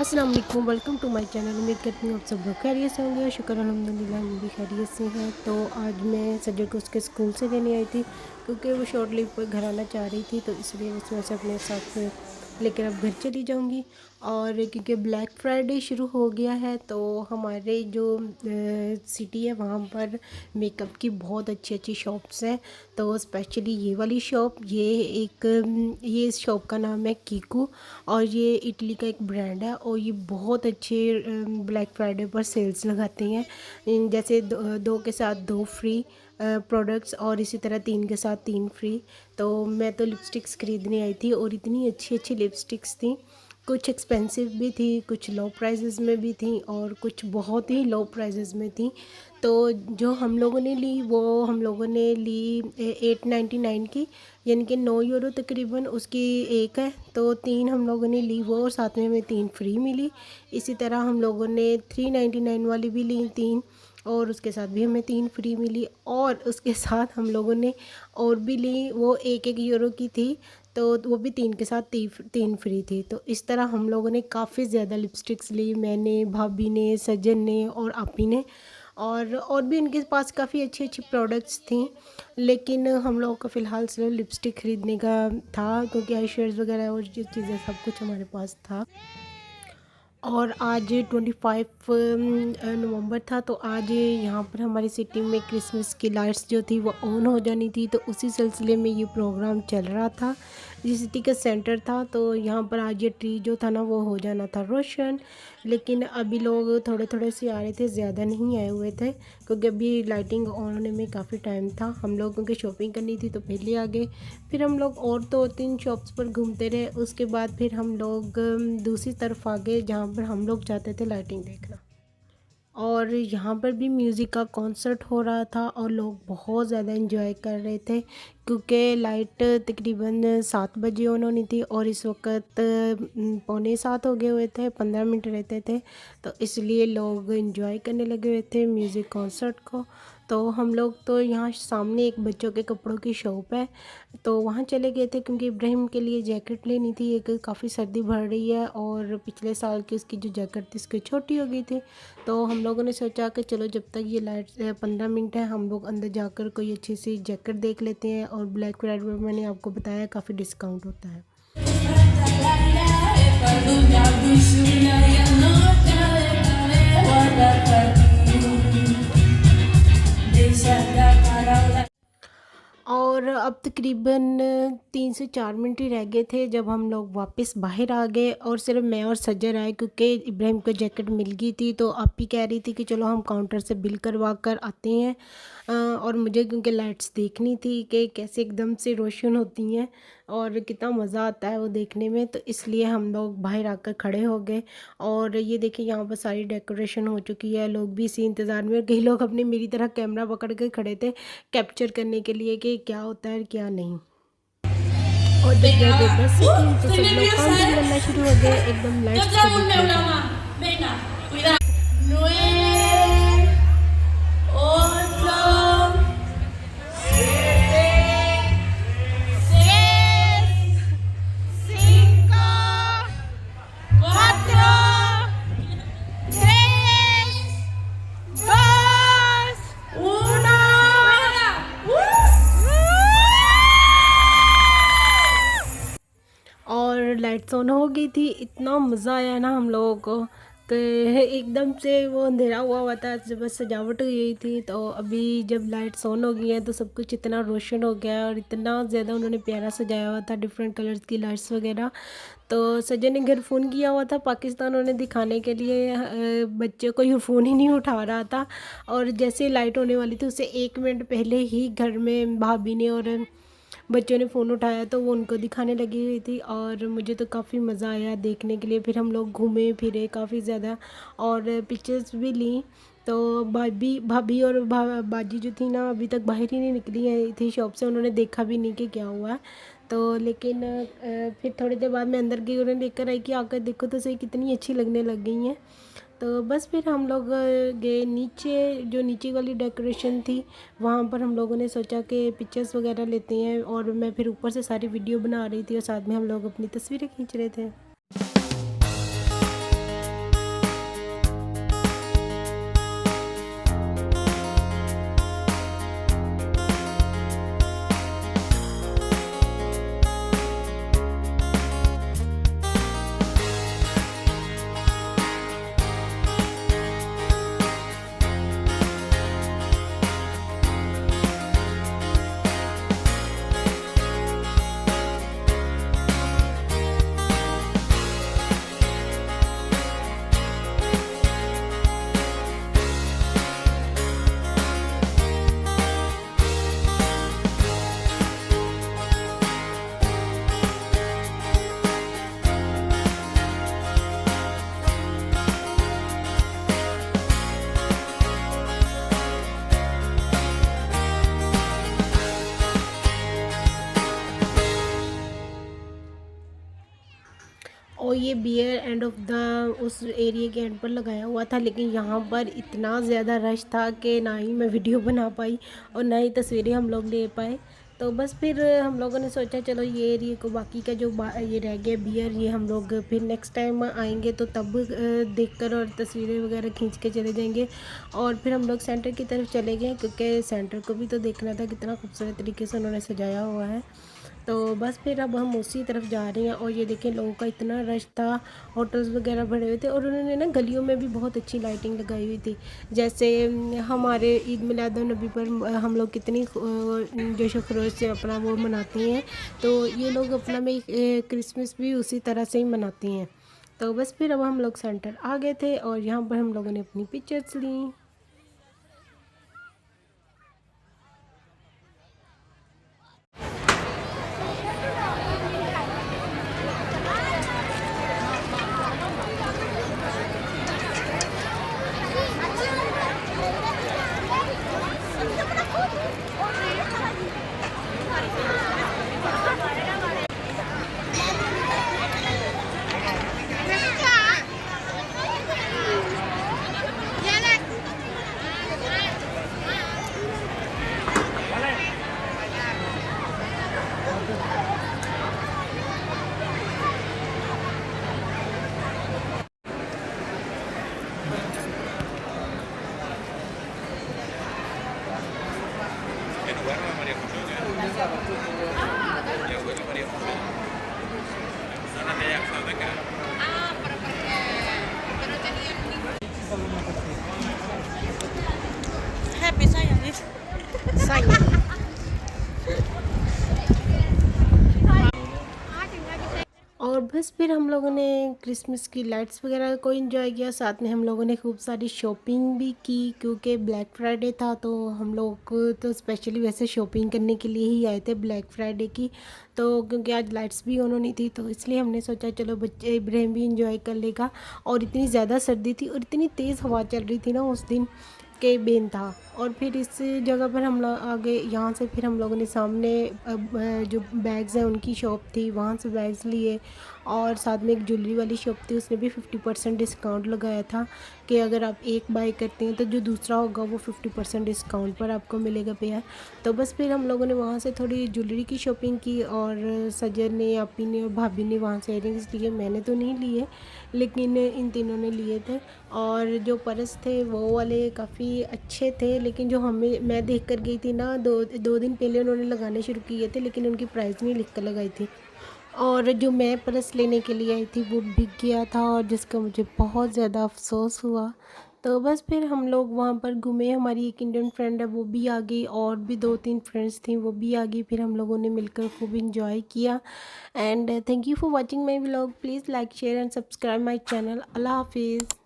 अस्सलाम वालेकुम, welcome to my channel. उम्मीद करती हूँ आप सब लोग खैरियत से होंगे। शुक्र अल्हम्दुलिल्लाह हम भी खैरियत से हैं। तो आज मैं सज्जद को उसके स्कूल से लेने आई थी क्योंकि वो शॉर्ट लीव पर घर आना चाह रही थी, तो इसलिए मैं से अपने साथ लेकर अब घर चली जाऊंगी। और क्योंकि ब्लैक फ्राइडे शुरू हो गया है तो हमारे जो सिटी है वहाँ पर मेकअप की बहुत अच्छी अच्छी शॉप्स हैं। तो स्पेशली ये वाली शॉप, ये इस शॉप का नाम है कीकू और ये इटली का एक ब्रांड है और ये बहुत अच्छे ब्लैक फ्राइडे पर सेल्स लगाते हैं। जैसे दो के साथ दो फ्री प्रोडक्ट्स और इसी तरह तीन के साथ तीन फ्री। तो मैं तो लिपस्टिक्स ख़रीदने आई थी और इतनी अच्छी अच्छी लिपस्टिक्स थी। कुछ एक्सपेंसिव भी थी, कुछ लो प्राइजेज़ में भी थी और कुछ बहुत ही लो प्राइजेज़ में थी। तो जो हम लोगों ने ली वो हम लोगों ने ली 899 की, यानी कि 9 यूरो तकरीबन उसकी एक है। तो तीन हम लोगों ने ली वो और साथ में हमें तीन फ्री मिली। इसी तरह हम लोगों ने 399 वाली भी ली तीन और उसके साथ भी हमें तीन फ्री मिली। और उसके साथ हम लोगों ने और भी ली, वो एक एक यूरो की थी तो वो भी तीन के साथ तीन फ्री थी। तो इस तरह हम लोगों ने काफ़ी ज़्यादा लिपस्टिक्स ली, मैंने, भाभी ने, सज्जन ने और आपी ने। और भी उनके पास काफ़ी अच्छी अच्छी प्रोडक्ट्स थी, लेकिन हम लोगों का फ़िलहाल सिर्फ लिपस्टिक ख़रीदने का था क्योंकि आई शेड्स वगैरह और जो चीज़ें सब कुछ हमारे पास था। और आज 25 नवंबर था तो आज यहाँ पर हमारी सिटी में क्रिसमस की लाइट्स जो थी वो ऑन हो जानी थी। तो उसी सिलसिले में ये प्रोग्राम चल रहा था। ये सिटी का सेंटर था तो यहाँ पर आज ये ट्री जो था ना वो हो जाना था रोशन। लेकिन अभी लोग थोड़े थोड़े से आ रहे थे, ज़्यादा नहीं आए हुए थे क्योंकि अभी लाइटिंग ऑन होने में काफ़ी टाइम था। हम लोगों की शॉपिंग करनी थी तो पहले आ गए। फिर हम लोग और दो तीन शॉप्स पर घूमते रहे, उसके बाद फिर हम लोग दूसरी तरफ आ गए जहाँ पर हम लोग जाते थे लाइटिंग देखना। और यहाँ पर भी म्यूज़िक का कॉन्सर्ट हो रहा था और लोग बहुत ज़्यादा एंजॉय कर रहे थे क्योंकि लाइट तकरीबन 7 बजे ऑन होनी थी और इस वक्त पौने 7 हो गए हुए थे, 15 मिनट रहते थे। तो इसलिए लोग एंजॉय करने लगे हुए थे म्यूज़िक कॉन्सर्ट को। तो हम लोग तो यहाँ सामने एक बच्चों के कपड़ों की शॉप है तो वहाँ चले गए थे क्योंकि इब्राहिम के लिए जैकेट लेनी थी। एक काफ़ी सर्दी बढ़ रही है और पिछले साल की उसकी जो जैकेट थी उसकी छोटी हो गई थी। तो हम लोगों ने सोचा कि चलो जब तक ये लाइट 15 मिनट है हम लोग अंदर जाकर कोई अच्छी सी जैकेट देख लेते हैं। और ब्लैक फ्राइडे में मैंने आपको बताया काफ़ी डिस्काउंट होता है। और अब तकरीबन 3 से 4 मिनट ही रह गए थे जब हम लोग वापस बाहर आ गए और सिर्फ मैं और सज्जर आए क्योंकि इब्राहिम को जैकेट मिल गई थी। तो आप ही कह रही थी कि चलो हम काउंटर से बिल करवा कर आते हैं। और मुझे क्योंकि लाइट्स देखनी थी कि कैसे एकदम से रोशन होती हैं और कितना मज़ा आता है वो देखने में, तो इसलिए हम लोग बाहर आकर खड़े हो गए। और ये देखिए यहाँ पर सारी डेकोरेशन हो चुकी है, लोग भी इसी इंतज़ार में, और कई लोग अपने मेरी तरह कैमरा पकड़ के खड़े थे कैप्चर करने के लिए कि क्या होता है और क्या नहीं। और जब जगह बस सेकंड तो सब लोग काउंटिंग करना शुरू हो गए एकदम लाइट्स को देखने के। और लाइट्स ऑन हो गई थी, इतना मज़ा आया ना हम लोगों को। तो एकदम से वो अंधेरा हुआ था, बस सजावट हुई थी। तो अभी जब लाइट्स ऑन हो गई हैं तो सब कुछ इतना रोशन हो गया और इतना ज़्यादा उन्होंने प्यारा सजाया हुआ था, डिफरेंट कलर्स की लाइट्स वगैरह। तो सज्जन ने घर फ़ोन किया हुआ था पाकिस्तान उन्हें दिखाने के लिए, बच्चे को ये फ़ोन ही नहीं उठा रहा था। और जैसे लाइट होने वाली थी उससे 1 मिनट पहले ही घर में भाभी ने और बच्चों ने फ़ोन उठाया तो वो उनको दिखाने लगी हुई थी और मुझे तो काफ़ी मज़ा आया देखने के लिए। फिर हम लोग घूमे फिरे काफ़ी ज़्यादा और पिक्चर्स भी ली। तो भाभी और बाजी जो थी ना अभी तक बाहर ही नहीं निकली है थी शॉप से, उन्होंने देखा भी नहीं कि क्या हुआ है। तो लेकिन फिर थोड़ी देर बाद मैं अंदर गई, उन्हें लेकर आई कि आकर देखो तो सही कितनी अच्छी लगने लग गई हैं। तो बस फिर हम लोग गए नीचे, जो नीचे वाली डेकोरेशन थी वहाँ पर हम लोगों ने सोचा कि पिक्चर्स वगैरह लेते हैं। और मैं फिर ऊपर से सारी वीडियो बना रही थी और साथ में हम लोग अपनी तस्वीरें खींच रहे थे। और ये बियर एंड ऑफ द उस एरिया के एंड पर लगाया हुआ था, लेकिन यहाँ पर इतना ज़्यादा रश था कि ना ही मैं वीडियो बना पाई और ना ही तस्वीरें हम लोग ले पाए। तो बस फिर हम लोगों ने सोचा चलो ये एरिया को, बाकी का जो ये रह गया बियर, ये हम लोग फिर नेक्स्ट टाइम आएंगे तो तब देखकर और तस्वीरें वगैरह खींच के चले जाएंगे। और फिर हम लोग सेंटर की तरफ चले गए, क्योंकि सेंटर को भी तो देखना था कितना खूबसूरत तरीके से उन्होंने सजाया हुआ है। तो बस फिर अब हम उसी तरफ जा रहे हैं। और ये देखें लोगों का इतना रश था, होटल्स वगैरह भरे हुए थे, और उन्होंने ना गलियों में भी बहुत अच्छी लाइटिंग लगाई हुई थी। जैसे हमारे ईद मिलादुन्नबी पर हम लोग कितनी जोशो खरोश से अपना वो मनाते हैं, तो ये लोग अपना में क्रिसमस भी उसी तरह से ही मनाती हैं। तो बस फिर अब हम लोग सेंटर आ गए थे और यहाँ पर हम लोगों ने अपनी पिक्चर्स ली। María José, ya bueno María José. No la tenía que saber acá. Happy Science. और बस फिर हम लोगों ने क्रिसमस की लाइट्स वगैरह को एंजॉय किया, साथ में हम लोगों ने खूब सारी शॉपिंग भी की, क्योंकि ब्लैक फ्राइडे था। तो हम लोग तो स्पेशली वैसे शॉपिंग करने के लिए ही आए थे ब्लैक फ्राइडे की। तो क्योंकि आज लाइट्स भी ऑन होनी थी, तो इसलिए हमने सोचा चलो बच्चे इब्राहिम भी इंजॉय कर लेगा। और इतनी ज़्यादा सर्दी थी और इतनी तेज़ हवा चल रही थी ना उस दिन के बेन था। और फिर इस जगह पर हम लोग आ गए। यहाँ से फिर हम लोगों ने सामने जो बैग्स हैं उनकी शॉप थी, वहाँ से बैग्स लिए। और साथ में एक ज्वेलरी वाली शॉप थी, उसने भी 50% डिस्काउंट लगाया था कि अगर आप एक बाय करते हैं तो जो दूसरा होगा वो 50% डिस्काउंट पर आपको मिलेगा पेयर। तो बस फिर हम लोगों ने वहाँ से थोड़ी ज्वेलरी की शॉपिंग की, और सजन ने, आपी ने और भाभी ने वहाँ से इयरिंग्स लिए। मैंने तो नहीं लिए, लेकिन इन तीनों ने लिए थे। और जो पर्स थे वो वाले काफ़ी अच्छे थे, लेकिन जो मैं देख कर गई थी ना, दो दिन पहले उन्होंने लगाने शुरू किए थे, लेकिन उनकी प्राइस नहीं लिख कर लगाई थी। और जो मैं पर्स लेने के लिए आई थी वो बिक गया था, और जिसका मुझे बहुत ज़्यादा अफसोस हुआ। तो बस फिर हम लोग वहाँ पर घूमे। हमारी एक इंडियन फ्रेंड है वो भी आ गई, और भी 2-3 फ्रेंड्स थी वो भी आ गई। फिर हम लोगों ने मिलकर खूब इंजॉय किया। And thank you for watching my vlog. Please like, share and subscribe my channel. अल्लाह हाफिज़।